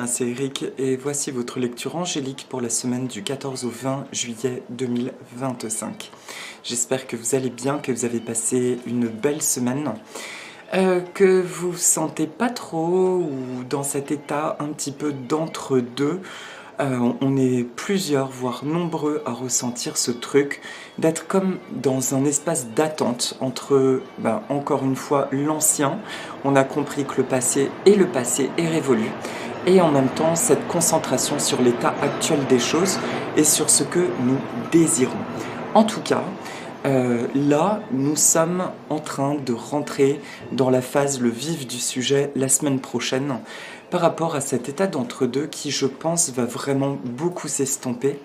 Anna, c'est Eric et voici votre lecture angélique pour la semaine du 14 au 20 juillet 2025. J'espère que vous allez bien, que vous avez passé une belle semaine, que vous vous sentez pas trop ou dans cet état un petit peu d'entre-deux. On est plusieurs, voire nombreux à ressentir ce truc, d'être comme dans un espace d'attente entre, encore une fois, l'ancien. On a compris que le passé est révolu. Et en même temps, cette concentration sur l'état actuel des choses et sur ce que nous désirons. En tout cas, là, nous sommes en train de rentrer dans la phase, le vif du sujet, la semaine prochaine, par rapport à cet état d'entre-deux qui, je pense, va vraiment beaucoup s'estomper,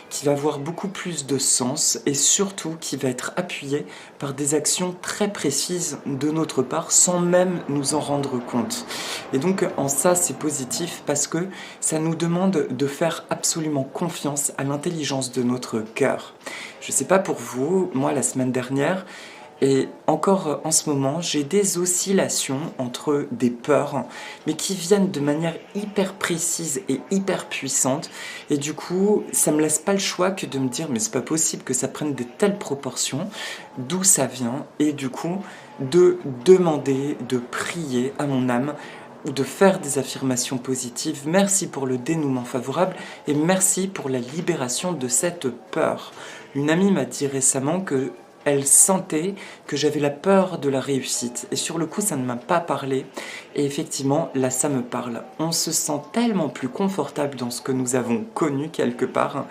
qui va avoir beaucoup plus de sens et surtout qui va être appuyé par des actions très précises de notre part sans même nous en rendre compte. Et donc en ça c'est positif parce que ça nous demande de faire absolument confiance à l'intelligence de notre cœur. Je sais pas pour vous, moi la semaine dernière, et encore en ce moment, j'ai des oscillations entre des peurs, mais qui viennent de manière hyper précise et hyper puissante. Et du coup, ça me laisse pas le choix que de me dire, mais c'est pas possible que ça prenne de telles proportions, d'où ça vient, et du coup, de demander, de prier à mon âme, de faire des affirmations positives. Merci pour le dénouement favorable et merci pour la libération de cette peur. Une amie m'a dit récemment que elle sentait que j'avais la peur de la réussite. Et sur le coup, ça ne m'a pas parlé. Et effectivement, là, ça me parle. On se sent tellement plus confortable dans ce que nous avons connu quelque part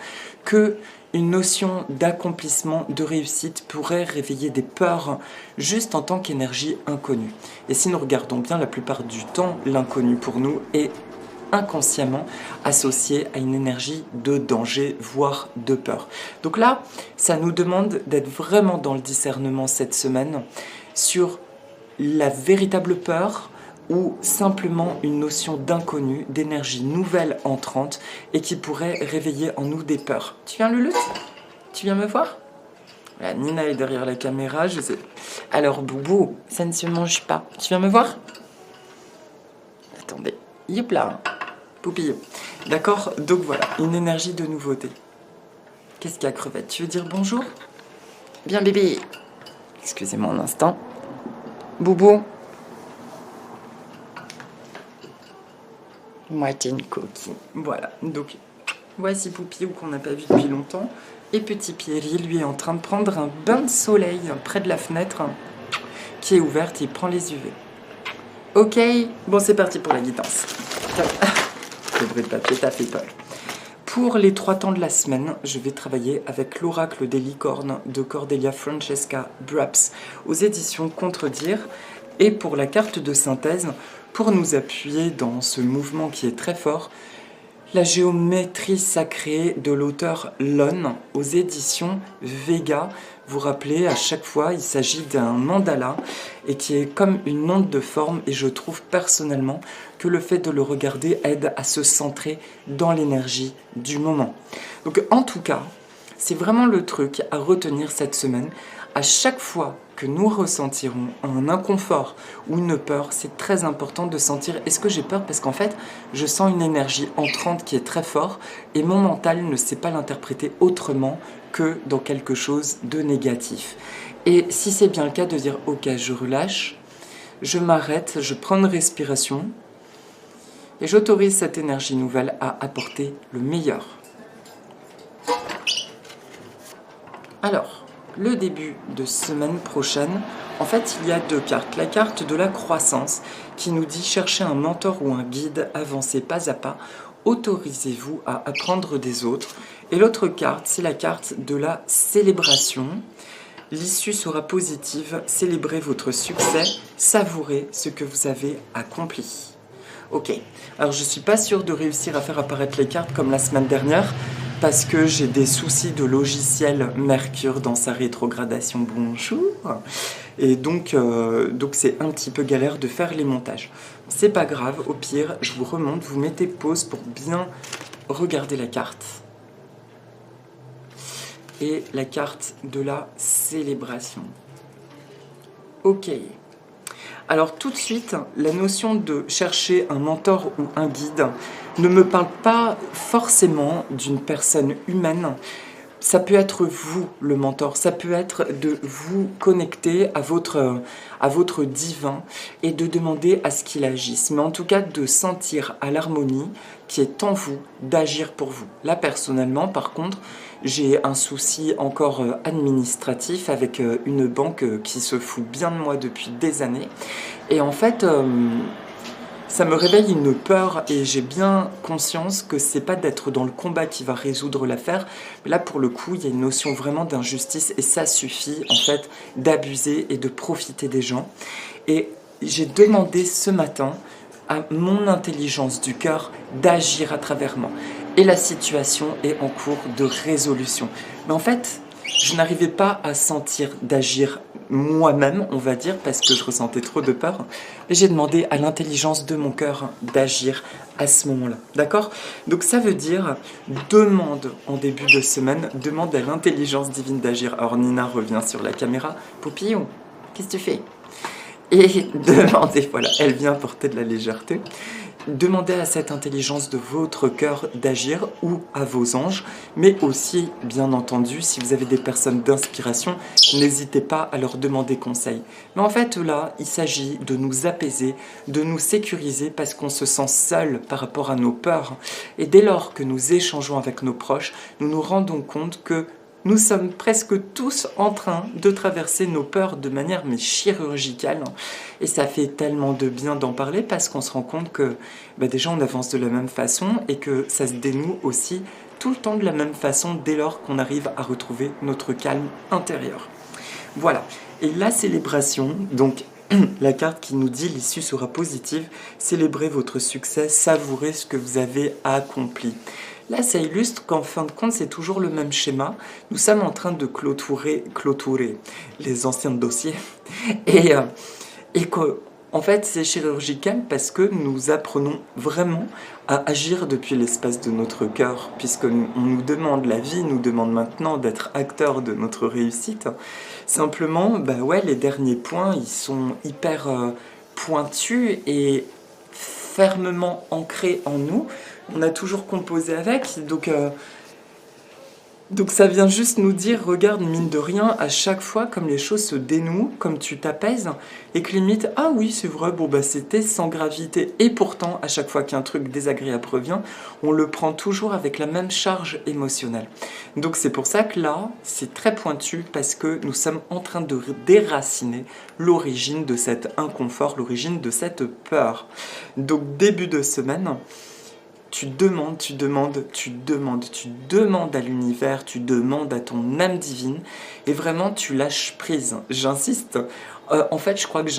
que une notion d'accomplissement, de réussite pourrait réveiller des peurs juste en tant qu'énergie inconnue. Et si nous regardons bien, la plupart du temps, l'inconnu pour nous est inconsciemment associé à une énergie de danger, voire de peur. Donc là, ça nous demande d'être vraiment dans le discernement cette semaine sur la véritable peur ou simplement une notion d'inconnu, d'énergie nouvelle entrante et qui pourrait réveiller en nous des peurs. Tu viens, Louloute? Tu viens me voir? Voilà, Nina est derrière la caméra, je sais. Alors, Boubou, ça ne se mange pas. Tu viens me voir? Attendez. Youp là. Poupille. D'accord? Donc voilà, une énergie de nouveauté. Qu'est-ce qu'il y a, crevette? Tu veux dire bonjour? Bien, bébé. Excusez-moi un instant. Boubou. Martine coquine. Voilà, donc voici Poupille qu'on n'a pas vu depuis longtemps. Et Petit Pierry, lui, est en train de prendre un bain de soleil près de la fenêtre qui est ouverte et il prend les UV. Ok, bon c'est parti pour la guidance. Le bruit de papier t'a fait peur. Pour les 3 temps de la semaine, je vais travailler avec l'oracle des licornes de Cordelia Francesca Braps aux éditions Contredire. Et pour la carte de synthèse, pour nous appuyer dans ce mouvement qui est très fort, la géométrie sacrée de l'auteur Lon aux éditions Vega. Vous rappelez, à chaque fois, il s'agit d'un mandala et qui est comme une onde de forme. Et je trouve personnellement que le fait de le regarder aide à se centrer dans l'énergie du moment. Donc en tout cas, c'est vraiment le truc à retenir cette semaine. À chaque fois que nous ressentirons un inconfort ou une peur, c'est très important de sentir est-ce que j'ai peur parce qu'en fait, je sens une énergie entrante qui est très forte et mon mental ne sait pas l'interpréter autrement que dans quelque chose de négatif. Et si c'est bien le cas, de dire ok, je relâche, je m'arrête, je prends une respiration et j'autorise cette énergie nouvelle à apporter le meilleur. Alors, le début de semaine prochaine, en fait, il y a 2 cartes. La carte de la croissance qui nous dit chercher un mentor ou un guide, avancez pas à pas, autorisez-vous à apprendre des autres. Et l'autre carte, c'est la carte de la célébration. L'issue sera positive, célébrez votre succès, savourez ce que vous avez accompli. Ok, alors je suis pas sûre de réussir à faire apparaître les cartes comme la semaine dernière, parce que j'ai des soucis de logiciel Mercure dans sa rétrogradation, bonjour. Et donc c'est un petit peu galère de faire les montages. C'est pas grave, au pire, je vous remonte, vous mettez pause pour bien regarder la carte. Et la carte de la célébration. Ok. Alors tout de suite, la notion de chercher un mentor ou un guide, ne me parle pas forcément d'une personne humaine. Ça peut être vous, le mentor, ça peut être de vous connecter à votre divin et de demander à ce qu'il agisse. Mais en tout cas, de sentir à l'harmonie qui est en vous, d'agir pour vous. Là, personnellement, par contre, j'ai un souci encore administratif avec une banque qui se fout bien de moi depuis des années. Et en fait, ça me réveille une peur et j'ai bien conscience que c'est pas d'être dans le combat qui va résoudre l'affaire. Mais là, pour le coup, il y a une notion vraiment d'injustice et ça suffit en fait d'abuser et de profiter des gens. Et j'ai demandé ce matin à mon intelligence du cœur d'agir à travers moi. Et la situation est en cours de résolution. Mais en fait, je n'arrivais pas à sentir d'agir moi-même, on va dire, parce que je ressentais trop de peur. Et j'ai demandé à l'intelligence de mon cœur d'agir à ce moment-là. D'accord? Donc ça veut dire, demande en début de semaine, demande à l'intelligence divine d'agir. Alors Nina revient sur la caméra. Poupillon, qu'est-ce que tu fais? Et demandez, voilà, elle vient porter de la légèreté. Demandez à cette intelligence de votre cœur d'agir ou à vos anges, mais aussi, bien entendu, si vous avez des personnes d'inspiration, n'hésitez pas à leur demander conseil. Mais en fait, là, il s'agit de nous apaiser, de nous sécuriser parce qu'on se sent seul par rapport à nos peurs. Et dès lors que nous échangeons avec nos proches, nous nous rendons compte que nous sommes presque tous en train de traverser nos peurs de manière mais chirurgicale. Et ça fait tellement de bien d'en parler parce qu'on se rend compte que déjà on avance de la même façon et que ça se dénoue aussi tout le temps de la même façon dès lors qu'on arrive à retrouver notre calme intérieur. Voilà. Et la célébration, donc la carte qui nous dit l'issue sera positive, célébrez votre succès, savourez ce que vous avez accompli. Là, ça illustre qu'en fin de compte, c'est toujours le même schéma. Nous sommes en train de clôturer les anciens dossiers. Et en fait, c'est chirurgical parce que nous apprenons vraiment à agir depuis l'espace de notre cœur, puisqu'on nous demande, la vie nous demande maintenant d'être acteurs de notre réussite. Simplement, les derniers points, ils sont hyper pointus et fermement ancrés en nous. On a toujours composé avec, donc ça vient juste nous dire, regarde, mine de rien, à chaque fois, comme les choses se dénouent, comme tu t'apaises, et que limite, ah oui, c'est vrai, c'était sans gravité. Et pourtant, à chaque fois qu'un truc désagréable revient, on le prend toujours avec la même charge émotionnelle. Donc c'est pour ça que là, c'est très pointu, parce que nous sommes en train de déraciner l'origine de cet inconfort, l'origine de cette peur. Donc début de semaine, tu demandes à l'univers, tu demandes à ton âme divine, et vraiment tu lâches prise. J'insiste. En fait, je crois que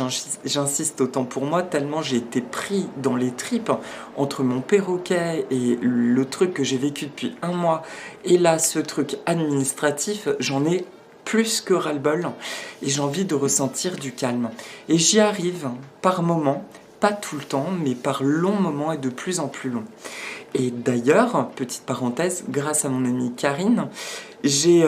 j'insiste autant pour moi, tellement j'ai été pris dans les tripes entre mon perroquet et le truc que j'ai vécu depuis un mois, et là, ce truc administratif, j'en ai plus que ras-le-bol, et j'ai envie de ressentir du calme. Et j'y arrive par moments, pas tout le temps, mais par longs moments et de plus en plus longs. Et d'ailleurs, petite parenthèse, grâce à mon amie Karine, j'ai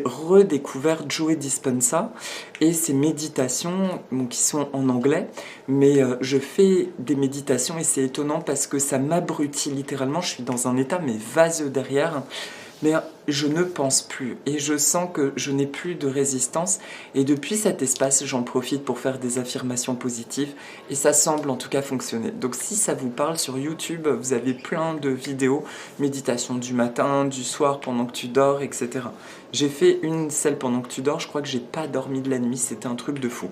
redécouvert Joe Dispenza et ses méditations qui sont en anglais, mais je fais des méditations et c'est étonnant parce que ça m'abrutit littéralement, je suis dans un état mais vaseux derrière. Mais je ne pense plus et je sens que je n'ai plus de résistance et depuis cet espace j'en profite pour faire des affirmations positives et ça semble en tout cas fonctionner. Donc si ça vous parle, sur YouTube vous avez plein de vidéos, méditation du matin, du soir pendant que tu dors, etc. J'ai fait celle pendant que tu dors, je crois que j'ai pas dormi de la nuit, c'était un truc de fou.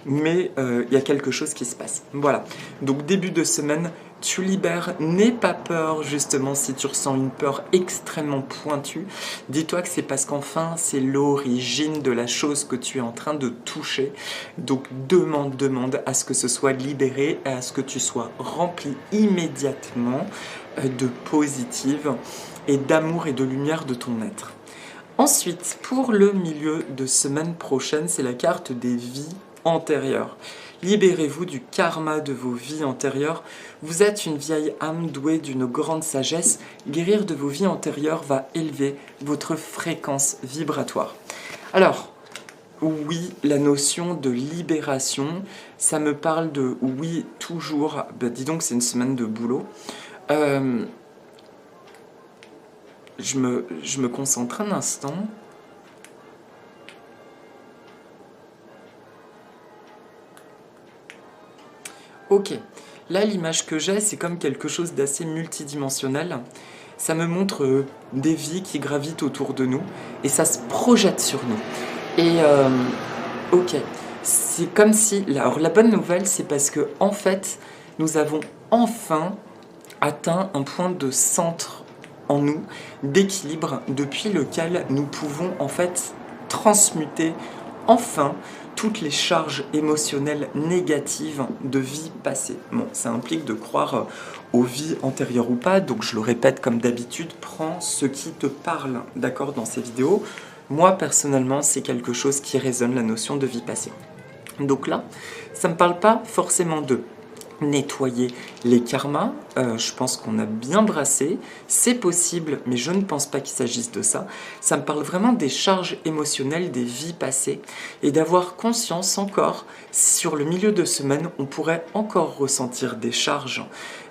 Mais il y a quelque chose qui se passe. Voilà, donc début de semaine, tu libères, n'aie pas peur justement si tu ressens une peur extrêmement pointue. Dis-toi que c'est parce qu'enfin c'est l'origine de la chose que tu es en train de toucher. Donc demande à ce que ce soit libéré et à ce que tu sois rempli immédiatement de positive et d'amour et de lumière de ton être. Ensuite, pour le milieu de semaine prochaine, c'est la carte des vies antérieures. Libérez-vous du karma de vos vies antérieures. Vous êtes une vieille âme douée d'une grande sagesse. Guérir de vos vies antérieures va élever votre fréquence vibratoire. Alors, oui, la notion de libération, ça me parle de oui, toujours. Dis donc, c'est une semaine de boulot. Euh, je me concentre un instant. Ok, là l'image que j'ai, c'est comme quelque chose d'assez multidimensionnel. Ça me montre des vies qui gravitent autour de nous et ça se projette sur nous. Et ok, c'est comme si... Alors la bonne nouvelle, c'est parce que en fait, nous avons enfin atteint un point de centre en nous, d'équilibre, depuis lequel nous pouvons en fait transmuter enfin toutes les charges émotionnelles négatives de vie passée. Bon, ça implique de croire aux vies antérieures ou pas, donc je le répète comme d'habitude, prends ce qui te parle, d'accord, dans ces vidéos. Moi, personnellement, c'est quelque chose qui résonne, la notion de vie passée. Donc là, ça ne me parle pas forcément de nettoyer les karmas, je pense qu'on a bien brassé, c'est possible, mais je ne pense pas qu'il s'agisse de ça. Ça me parle vraiment des charges émotionnelles des vies passées et d'avoir conscience encore, sur le milieu de semaine, on pourrait encore ressentir des charges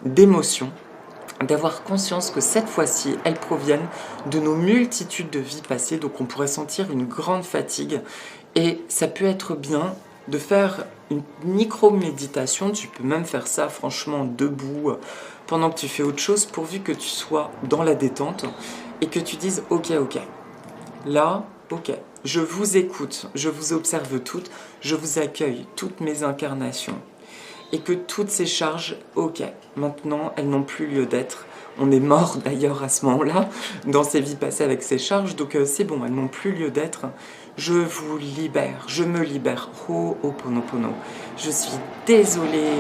d'émotions, d'avoir conscience que cette fois-ci, elles proviennent de nos multitudes de vies passées, donc on pourrait sentir une grande fatigue et ça peut être bien de faire une micro-méditation, tu peux même faire ça franchement debout pendant que tu fais autre chose, pourvu que tu sois dans la détente et que tu dises ok, là, ok, je vous écoute, je vous observe toutes, je vous accueille toutes mes incarnations et que toutes ces charges, ok, maintenant elles n'ont plus lieu d'être. On est mort d'ailleurs à ce moment-là, dans ces vies passées avec ces charges, donc c'est bon, elles n'ont plus lieu d'être. Je vous libère, je me libère. Ho'oponopono. Je suis désolée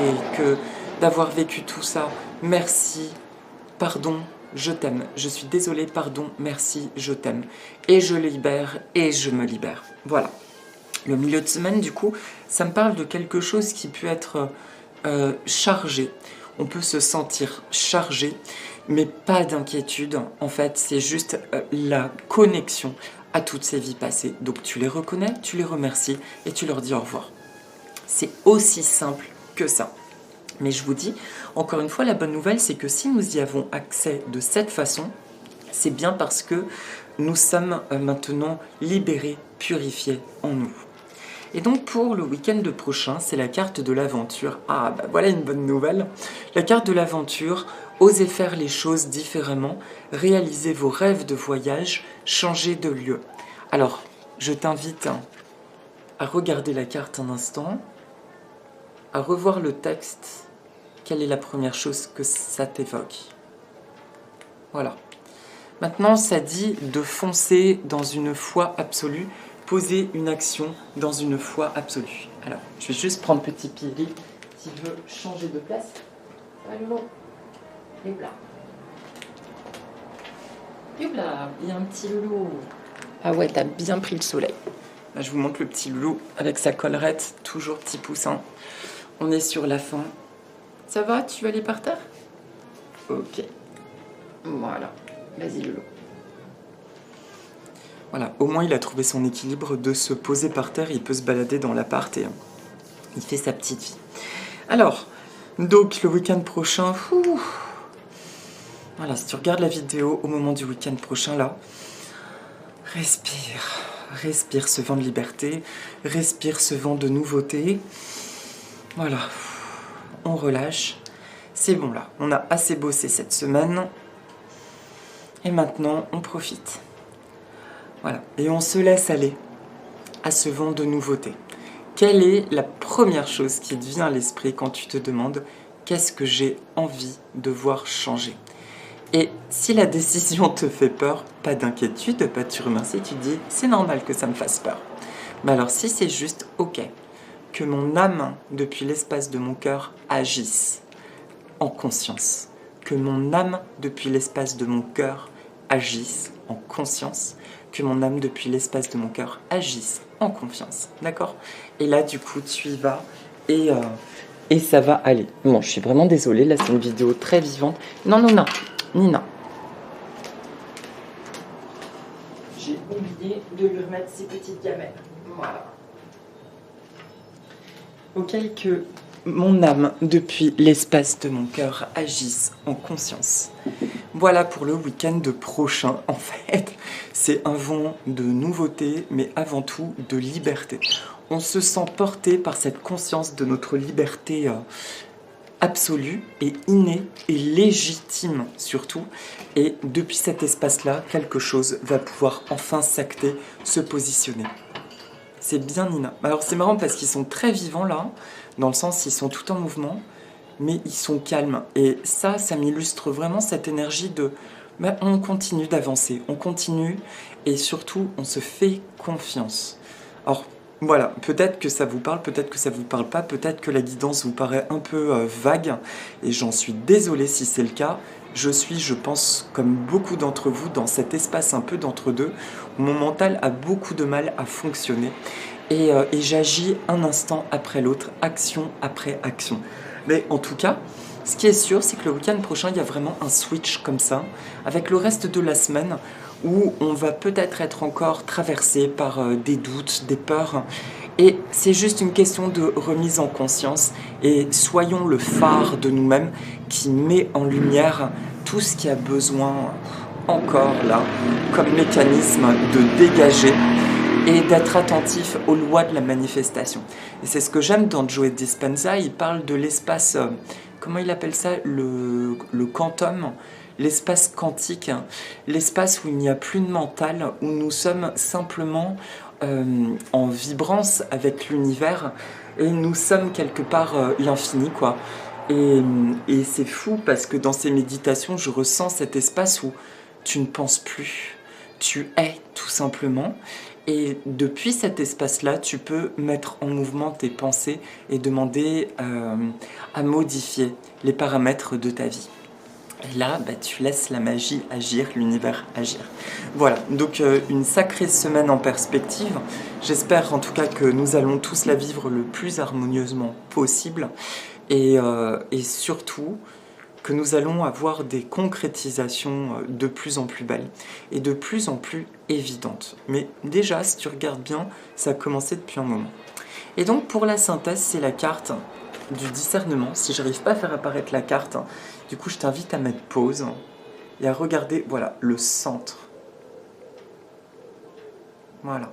d'avoir vécu tout ça. Merci, pardon, je t'aime. Je suis désolée, pardon, merci, je t'aime. Et je libère et je me libère. Voilà. Le milieu de semaine, du coup, ça me parle de quelque chose qui peut être chargé. On peut se sentir chargé, mais pas d'inquiétude. En fait, c'est juste la connexion à toutes ces vies passées. Donc tu les reconnais, tu les remercies et tu leur dis au revoir. C'est aussi simple que ça. Mais je vous dis, encore une fois, la bonne nouvelle, c'est que si nous y avons accès de cette façon, c'est bien parce que nous sommes maintenant libérés, purifiés en nous. Et donc pour le week-end prochain, c'est la carte de l'aventure. Ah bah voilà une bonne nouvelle. La carte de l'aventure, osez faire les choses différemment, réalisez vos rêves de voyage, changez de lieu. Alors, je t'invite à regarder la carte un instant, à revoir le texte. Quelle est la première chose que ça t'évoque? Voilà. Maintenant, ça dit de foncer dans une foi absolue, poser une action dans une foi absolue. Alors, je vais juste prendre petit Piri qui veut changer de place. Allô, hop là. Hop là, il y a un petit loulou. Ah ouais, t'as bien pris le soleil. Là, je vous montre le petit loulou avec sa collerette, toujours petit poussin. On est sur la fin. Ça va, tu vas aller par terre? Ok. Voilà. Vas-y, loulou. Voilà, au moins il a trouvé son équilibre de se poser par terre, il peut se balader dans l'appart et il fait sa petite vie. Alors, donc le week-end prochain, voilà, si tu regardes la vidéo au moment du week-end prochain là, respire ce vent de liberté, respire ce vent de nouveauté. Voilà, on relâche. C'est bon là, on a assez bossé cette semaine. Et maintenant, on profite. Voilà, et on se laisse aller à ce vent de nouveauté. Quelle est la première chose qui te vient à l'esprit quand tu te demandes qu'est-ce que j'ai envie de voir changer? Et si la décision te fait peur, pas d'inquiétude, pas de tu remercies, tu te dis c'est normal que ça me fasse peur. Mais alors si c'est juste ok, que mon âme, depuis l'espace de mon cœur, agisse en conscience, que mon âme, depuis l'espace de mon cœur, agisse en conscience, que mon âme, depuis l'espace de mon cœur, agisse en confiance, d'accord? Et là, du coup, tu y vas et ça va aller. Bon, je suis vraiment désolée, là, c'est une vidéo très vivante. Non, Nina. J'ai oublié de lui remettre ses petites gamelles. Voilà. Auquel que mon âme depuis l'espace de mon cœur agisse en conscience. Voilà pour le week-end prochain, en fait. C'est un vent de nouveauté, mais avant tout de liberté. On se sent porté par cette conscience de notre liberté absolue et innée et légitime surtout. Et depuis cet espace-là, quelque chose va pouvoir enfin s'acter, se positionner. C'est bien Nina. Alors c'est marrant parce qu'ils sont très vivants là, dans le sens ils sont tout en mouvement, mais ils sont calmes. Et ça m'illustre vraiment cette énergie de on continue d'avancer, on continue et surtout on se fait confiance. Alors voilà, peut-être que ça vous parle, peut-être que ça vous parle pas, peut-être que la guidance vous paraît un peu vague et j'en suis désolé si c'est le cas. Je suis, je pense, comme beaucoup d'entre vous, dans cet espace un peu d'entre-deux, où mon mental a beaucoup de mal à fonctionner et j'agis un instant après l'autre, action après action. Mais en tout cas, ce qui est sûr, c'est que le week-end prochain, il y a vraiment un switch comme ça, avec le reste de la semaine, où on va peut-être être encore traversé par des doutes, des peurs. Et c'est juste une question de remise en conscience. Et soyons le phare de nous-mêmes qui met en lumière tout ce qui a besoin encore là, comme mécanisme de dégager et d'être attentif aux lois de la manifestation. Et c'est ce que j'aime dans Joe Dispenza, il parle de l'espace, comment il appelle ça, le quantum, l'espace quantique, l'espace où il n'y a plus de mental, où nous sommes simplement en vibrance avec l'univers, et nous sommes quelque part l'infini, quoi. Et c'est fou parce que dans ces méditations, je ressens cet espace où tu ne penses plus, tu es tout simplement. Et depuis cet espace-là, tu peux mettre en mouvement tes pensées et demander à modifier les paramètres de ta vie. Et là, tu laisses la magie agir, l'univers agir. Voilà, donc une sacrée semaine en perspective. J'espère en tout cas que nous allons tous la vivre le plus harmonieusement possible. Et surtout, que nous allons avoir des concrétisations de plus en plus belles et de plus en plus évidentes. Mais déjà, si tu regardes bien, ça a commencé depuis un moment. Et donc, pour la synthèse, c'est la carte du discernement. Si j'arrive pas à faire apparaître la carte, du coup, je t'invite à mettre pause et à regarder, voilà, le centre. Voilà.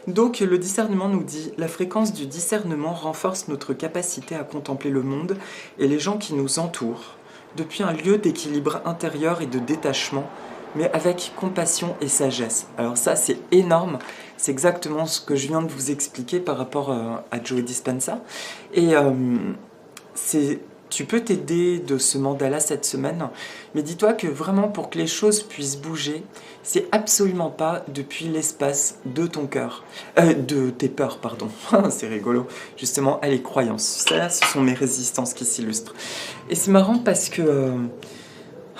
Donc le discernement nous dit « La fréquence du discernement renforce notre capacité à contempler le monde et les gens qui nous entourent, depuis un lieu d'équilibre intérieur et de détachement, mais avec compassion et sagesse. » Alors ça, c'est énorme. C'est exactement ce que je viens de vous expliquer par rapport à Joe Dispenza. Et tu peux t'aider de ce mandala cette semaine, mais dis-toi que vraiment pour que les choses puissent bouger, c'est absolument pas depuis l'espace de ton cœur, de tes peurs, pardon. C'est rigolo. Justement, les croyances. Ça, ce sont mes résistances qui s'illustrent. Et c'est marrant parce que,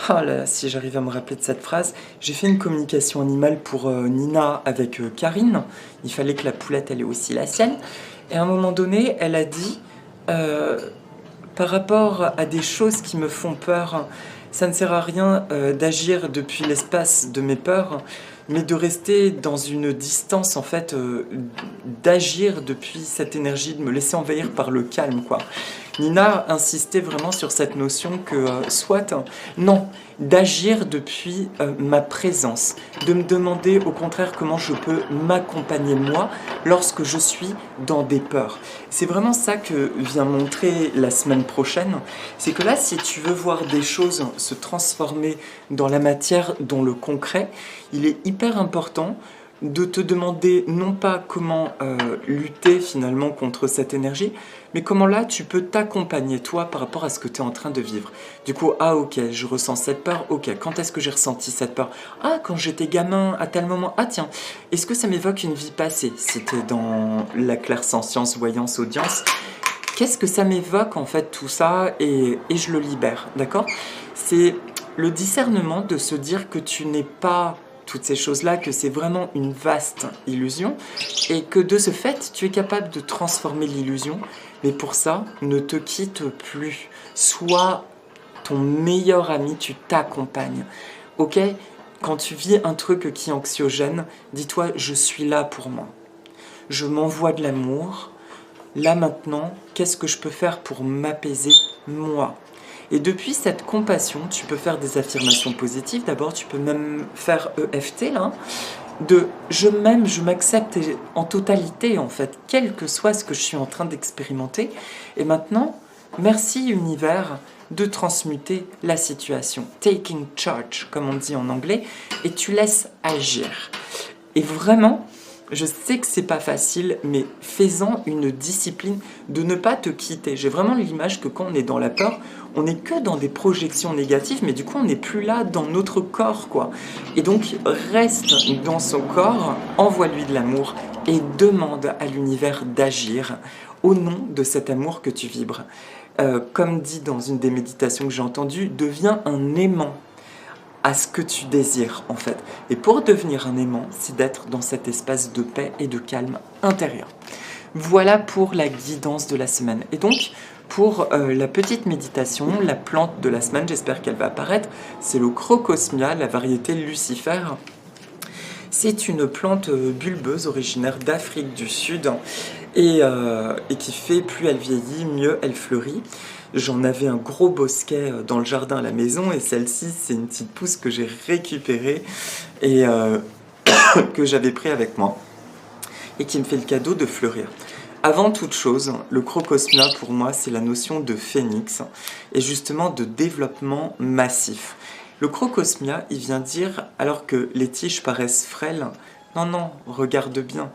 ah là, si j'arrive à me rappeler de cette phrase, j'ai fait une communication animale pour Nina avec Karine. Il fallait que la poulette, elle ait aussi la sienne. Et à un moment donné, elle a dit... par rapport à des choses qui me font peur, ça ne sert à rien d'agir depuis l'espace de mes peurs, mais de rester dans une distance, en fait, d'agir depuis cette énergie, de me laisser envahir par le calme, quoi. Nina insistait vraiment sur cette notion que, non, d'agir depuis ma présence, de me demander au contraire comment je peux m'accompagner moi lorsque je suis dans des peurs. C'est vraiment ça que vient montrer la semaine prochaine, c'est que là, si tu veux voir des choses se transformer dans la matière, dans le concret, il est hyper important de te demander non pas comment lutter finalement contre cette énergie, mais comment là tu peux t'accompagner toi par rapport à ce que tu es en train de vivre. Du coup, ok, je ressens cette peur, ok, quand est-ce que j'ai ressenti cette peur? Ah, quand j'étais gamin, à tel moment, ah tiens, est-ce que ça m'évoque une vie passée? C'était dans la clairsentience, voyance, audience. Qu'est-ce que ça m'évoque en fait tout ça et je le libère, d'accord? C'est le discernement de se dire que tu n'es pas toutes ces choses-là, que c'est vraiment une vaste illusion et que de ce fait, tu es capable de transformer l'illusion. Mais pour ça, ne te quitte plus. Sois ton meilleur ami, tu t'accompagnes. Ok? Quand tu vis un truc qui est anxiogène, dis-toi, je suis là pour moi. Je m'envoie de l'amour. là maintenant, qu'est-ce que je peux faire pour m'apaiser moi? Et depuis cette compassion, tu peux faire des affirmations positives. D'abord, tu peux même faire EFT, là, de je m'aime, je m'accepte en totalité, en fait, quel que soit ce que je suis en train d'expérimenter. Et maintenant, merci univers de transmuter la situation. Taking charge, comme on dit en anglais, et tu laisses agir. Et vraiment, je sais que c'est pas facile, mais fais-en une discipline de ne pas te quitter. J'ai vraiment l'image que quand on est dans la peur, on n'est que dans des projections négatives, mais du coup on n'est plus là dans notre corps, quoi. Et donc reste dans son corps, envoie-lui de l'amour et demande à l'univers d'agir au nom de cet amour que tu vibres. Comme dit dans une des méditations que j'ai entendues, deviens un aimant à ce que tu désires en fait. Et pour devenir un aimant, c'est d'être dans cet espace de paix et de calme intérieur. Voilà pour la guidance de la semaine. Et donc, pour la petite méditation, la plante de la semaine, j'espère qu'elle va apparaître, c'est le Crocosmia, la variété Lucifer. C'est une plante bulbeuse originaire d'Afrique du Sud et qui fait, plus elle vieillit, mieux elle fleurit. J'en avais un gros bosquet dans le jardin à la maison et celle-ci, c'est une petite pousse que j'ai récupérée et que j'avais pris avec moi et qui me fait le cadeau de fleurir. Avant toute chose, le crocosmia pour moi, c'est la notion de phénix et justement de développement massif. Le crocosmia, il vient dire, alors que les tiges paraissent frêles, non, non, regarde bien,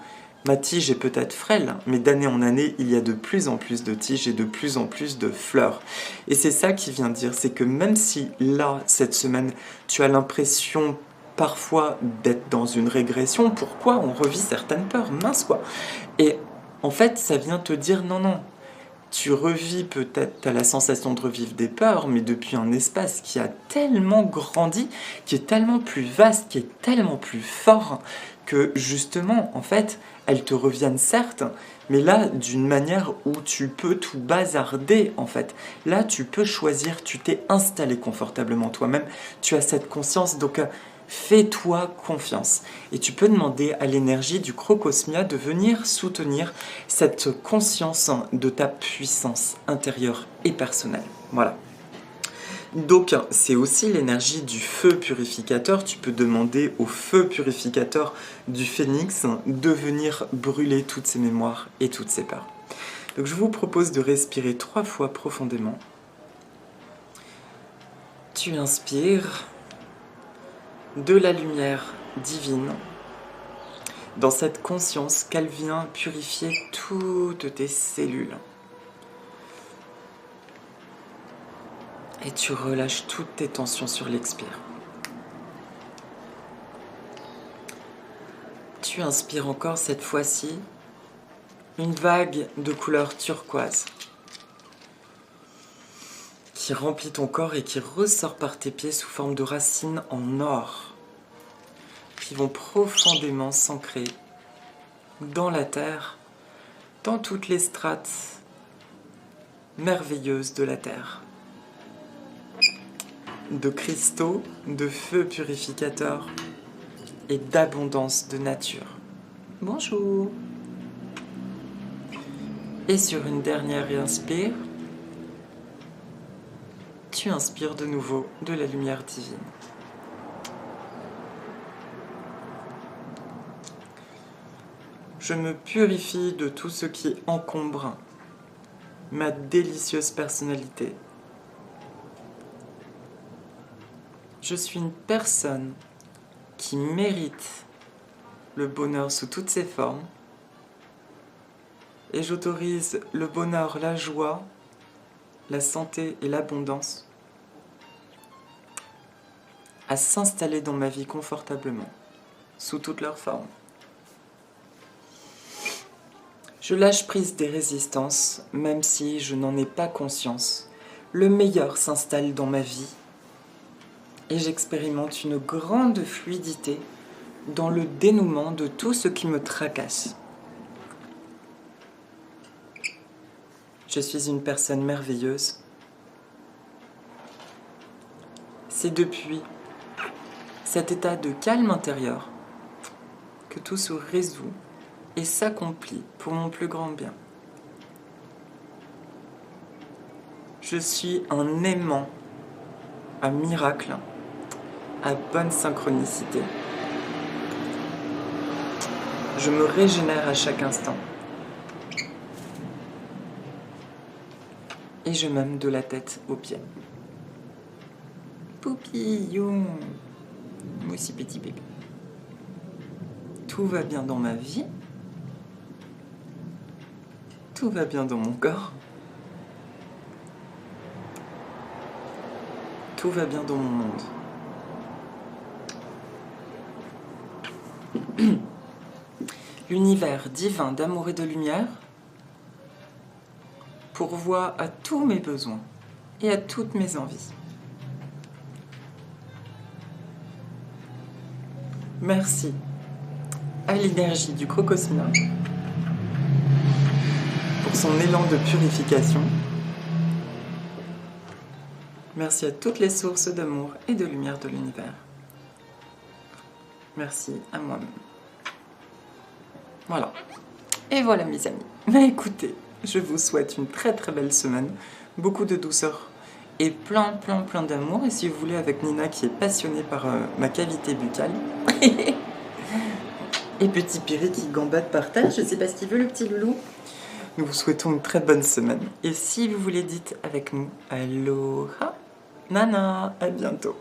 ma tige est peut-être frêle, mais d'année en année, il y a de plus en plus de tiges et de plus en plus de fleurs. Et c'est ça qui vient dire, c'est que même si là, cette semaine, tu as l'impression parfois d'être dans une régression, pourquoi on revit certaines peurs, mince quoi. Et en fait, ça vient te dire non, non. Tu revis peut-être, tu as la sensation de revivre des peurs, mais depuis un espace qui a tellement grandi, qui est tellement plus vaste, qui est tellement plus fort, que justement, en fait, elles te reviennent certes, mais là, d'une manière où tu peux tout bazarder, en fait. Là, tu peux choisir, tu t'es installé confortablement toi-même, tu as cette conscience, donc fais-toi confiance. Et tu peux demander à l'énergie du crocosmia de venir soutenir cette conscience de ta puissance intérieure et personnelle. Voilà. Donc, c'est aussi l'énergie du feu purificateur. Tu peux demander au feu purificateur du phénix de venir brûler toutes ces mémoires et toutes ces peurs. Donc, je vous propose de respirer 3 fois profondément. Tu inspires de la lumière divine dans cette conscience qu'elle vient purifier toutes tes cellules. Et tu relâches toutes tes tensions sur l'expire. Tu inspires encore cette fois-ci une vague de couleur turquoise qui remplit ton corps et qui ressort par tes pieds sous forme de racines en or qui vont profondément s'ancrer dans la terre, dans toutes les strates merveilleuses de la terre. De cristaux, de feu purificateur et d'abondance de nature. Bonjour. Et sur une dernière inspire, tu inspires de nouveau de la lumière divine. Je me purifie de tout ce qui encombre ma délicieuse personnalité. Je suis une personne qui mérite le bonheur sous toutes ses formes et j'autorise le bonheur, la joie, la santé et l'abondance à s'installer dans ma vie confortablement, sous toutes leurs formes. Je lâche prise des résistances, même si je n'en ai pas conscience. Le meilleur s'installe dans ma vie et j'expérimente une grande fluidité dans le dénouement de tout ce qui me tracasse. Je suis une personne merveilleuse. C'est depuis cet état de calme intérieur que tout se résout et s'accomplit pour mon plus grand bien. Je suis un aimant à miracle, à bonne synchronicité. Je me régénère à chaque instant. Et je m'aime de la tête aux pieds. Poupillon. Moi aussi petit bébé. Tout va bien dans ma vie. Tout va bien dans mon corps. Tout va bien dans mon monde. L'univers divin d'amour et de lumière pourvoit à tous mes besoins et à toutes mes envies. Merci à l'énergie du crocosina pour son élan de purification. Merci à toutes les sources d'amour et de lumière de l'univers. Merci à moi-même. Voilà. Et voilà mes amis. Mais écoutez, je vous souhaite une très très belle semaine, beaucoup de douceur et plein d'amour. Et si vous voulez, avec Nina qui est passionnée par ma cavité buccale. Et petit Piri qui gambade par terre, je sais pas ce qu'il veut le petit loulou. Nous vous souhaitons une très bonne semaine. Et si vous voulez, dites avec nous Aloha Nana, à bientôt.